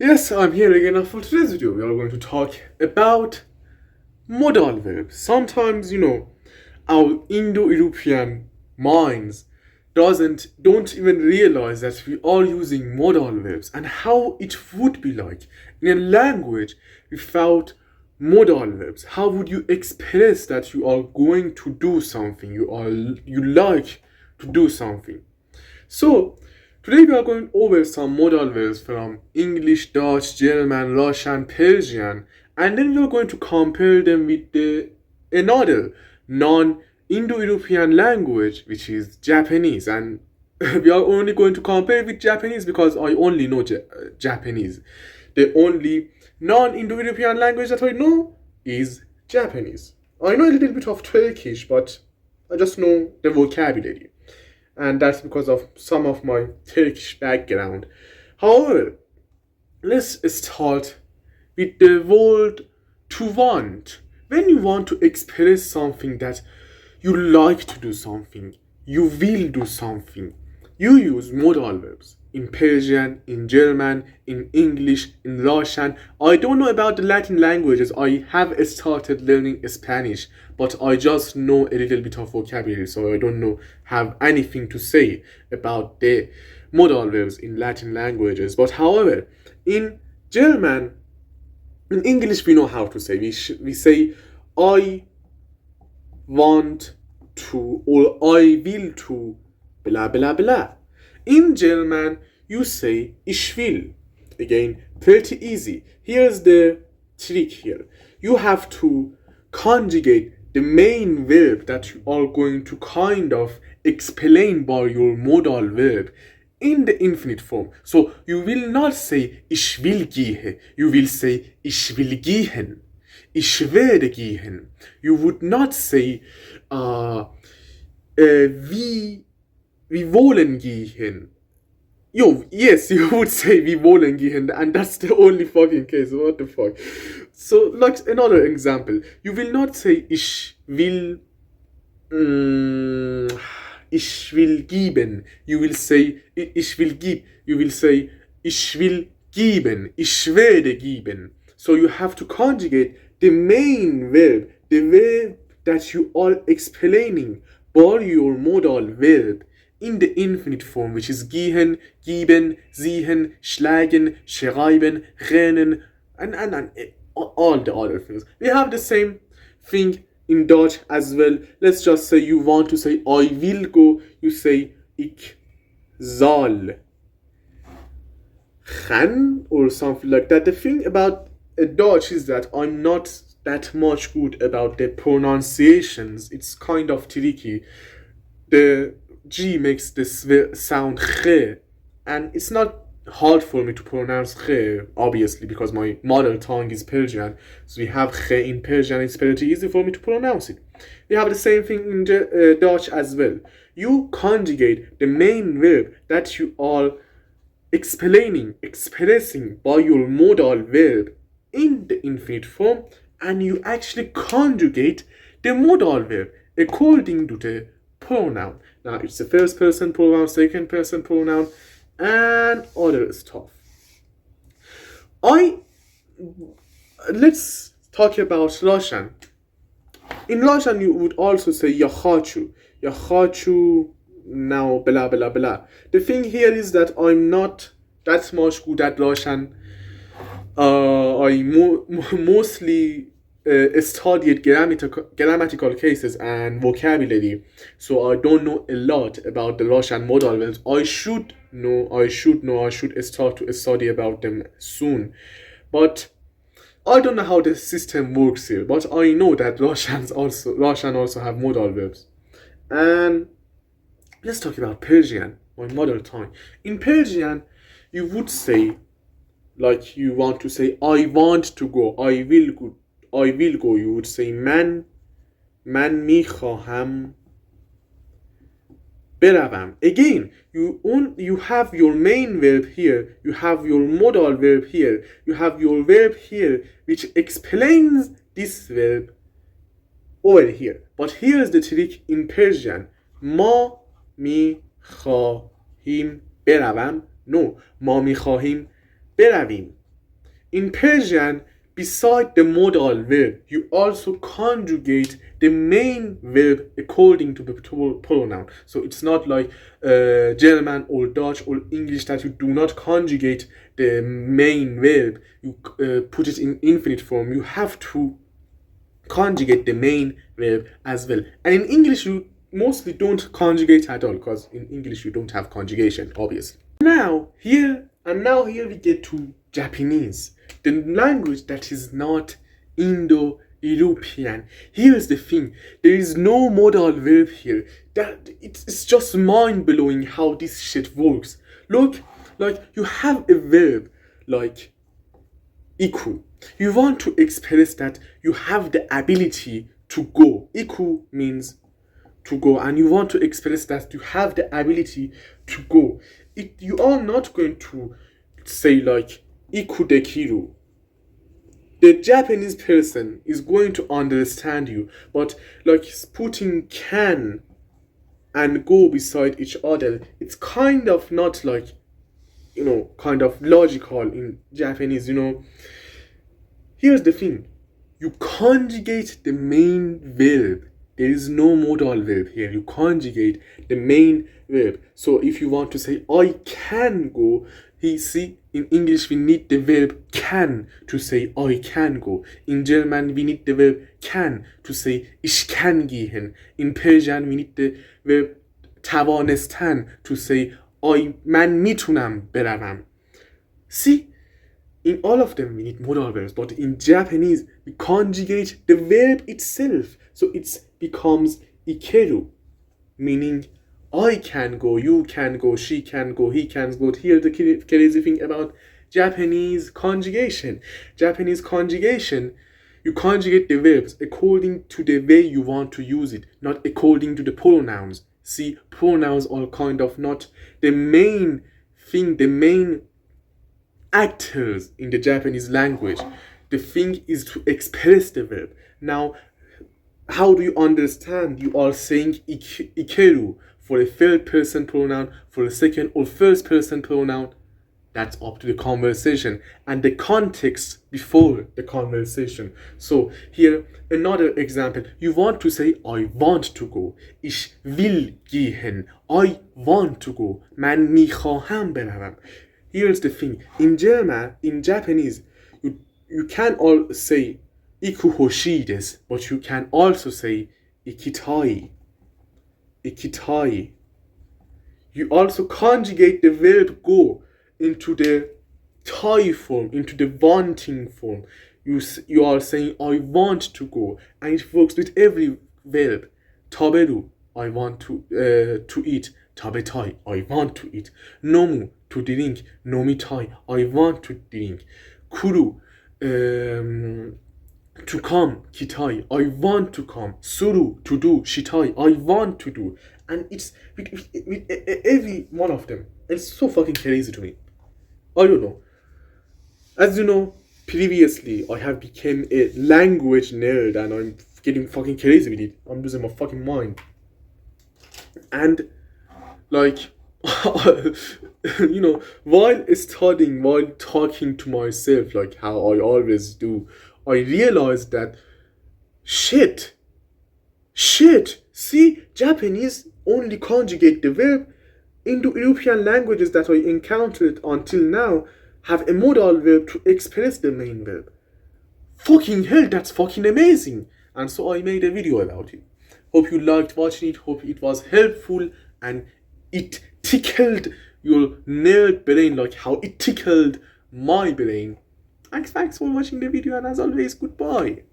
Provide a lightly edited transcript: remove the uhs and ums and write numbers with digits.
Yes, I'm here again, and for today's video we are going to talk about modal verbs. Sometimes, our Indo-European minds don't even realize that we are using modal verbs and how it would be like in a language without modal verbs. How would you express that you are going to do something, you like to do something? So, today we are going over some modal verbs from English, Dutch, German, Russian, Persian, and then we are going to compare them with another non-Indo-European language, which is Japanese. And we are only going to compare with Japanese because I only know Japanese. The only non-Indo-European language that I know is Japanese. I know a little bit of Turkish, but I just know the vocabulary, and that's because of some of my Turkish background. However, let's start with the word to want. When you want to express something that you like to do something, you will do something, you use modal verbs in Persian, in German, in English, in Russian. I don't know about the Latin languages. I have started learning Spanish, but I just know a little bit of vocabulary, so I don't have anything to say about the modal verbs in Latin languages. But however, in German, in English, we know how to say. We say I want to, or I will to, blah blah blah. In German, you say ich will. Again, pretty easy. Here's the trick here. You have to conjugate the main verb that you are going to kind of explain by your modal verb in the infinite form. So you will not say ich will gehe. You will say ich will gehen. Ich werde gehen. You would not say wir wollen gehen. Yes, you would say wir wollen gehen, and that's the only fucking case. What the fuck? So, like another example, you will not say ich will geben. You will say ich will gib. You will say ich will geben. Ich werde geben. So you have to conjugate the main verb, the verb that you are explaining by your modal verb in the infinite form, which is gehen, geben, sehen, schlagen, schreiben, rennen, and all the other things. We have the same thing in Dutch as well. Let's just say you want to say I will go, you say ik zal gaan or something like that. The thing about Dutch is that I'm not that much good about the pronunciations. It's kind of tricky. The G makes this sound G, and it's not hard for me to pronounce G, obviously, because my mother tongue is Persian. So we have G in Persian, it's pretty easy for me to pronounce it. We have the same thing in Dutch as well. You conjugate the main verb that you are expressing by your modal verb in the infinite form, and you actually conjugate the modal verb according to the pronoun. Now it's the first person pronoun, second person pronoun, and other stuff. Let's talk about Russian. In Russian, you would also say я хочу. Я хочу now blah blah blah. The thing here is that I'm not that much good at Russian. I mostly studied grammatical cases and vocabulary, so I don't know a lot about the Russian modal verbs. I should start to study about them soon, but I don't know how the system works here. But I know that Russian also have modal verbs. And let's talk about Persian, my mother tongue. In Persian, you would say, like you want to say I want to go, I will go, you would say من میخواهم بروم. Again, you have your main verb here, you have your modal verb here, you have your verb here which explains this verb over here. But here's the trick in Persian. ما میخواهیم بروم. No, ما میخواهیم برویم. In Persian, beside the modal verb, you also conjugate the main verb according to the pronoun. So it's not like German or Dutch or English that you do not conjugate the main verb. You put it in infinite form. You have to conjugate the main verb as well. And in English, you mostly don't conjugate at all, because in English you don't have conjugation, obviously. Now here we get to Japanese, the language that is not Indo-European. Here's the thing: there is no modal verb here. That it's just mind blowing how this shit works. Look, like you have a verb like iku. You want to express that you have the ability to go. Iku means to go, and you want to express that you have the ability to go. You are not going to say like iku dekiru. The Japanese person is going to understand you, but like putting can and go beside each other, it's kind of not like, kind of logical in Japanese, Here's the thing: you conjugate the main verb. There is no modal verb here. You conjugate the main verb. So if you want to say I can go, in English we need the verb can to say I can go. In German we need the verb can to say ich kann gehen. In Persian we need the verb توانستن to say من میتونم بروم. See? In all of them, we need modal verbs, but in Japanese, we conjugate the verb itself. So it becomes ikeru, meaning I can go, you can go, she can go, he can go. Here's the crazy thing about Japanese conjugation. Japanese conjugation, you conjugate the verbs according to the way you want to use it, not according to the pronouns. See, pronouns are kind of not the main thing, the main actors in the Japanese language. The thing is to express the verb. Now, how do you understand? You are saying ikeru for a third person pronoun, for a second or first person pronoun. That's up to the conversation and the context before the conversation. So here, another example. You want to say I want to go. Ich will gehen. I want to go. من میخواهم بروم. Here's the thing: in Japanese, you can all say iku hoshii desu, but you can also say ikitai. Ikitai. You also conjugate the verb go into the tai form, into the wanting form. You are saying I want to go, and it works with every verb. Taberu, I want to eat. Tabetai, I want to eat. Nomu, to drink. Nomitai, I want to drink. Kuru, to come. Kitai, I want to come. Suru, to do. Shitai, I want to do. And it's with every one of them. It's so fucking crazy to me. I don't know. As you know, previously I have become a language nerd and I'm getting fucking crazy with it. I'm losing my fucking mind. And like, while studying, while talking to myself, like how I always do, I realized that shit, see, Japanese only conjugate the verb. Indo-European languages that I encountered until now have a modal verb to express the main verb. Fucking hell, that's fucking amazing. And so I made a video about it. Hope you liked watching it, hope it was helpful and it tickled your nerd brain like how it tickled my brain. Thanks for watching the video, and as always, goodbye.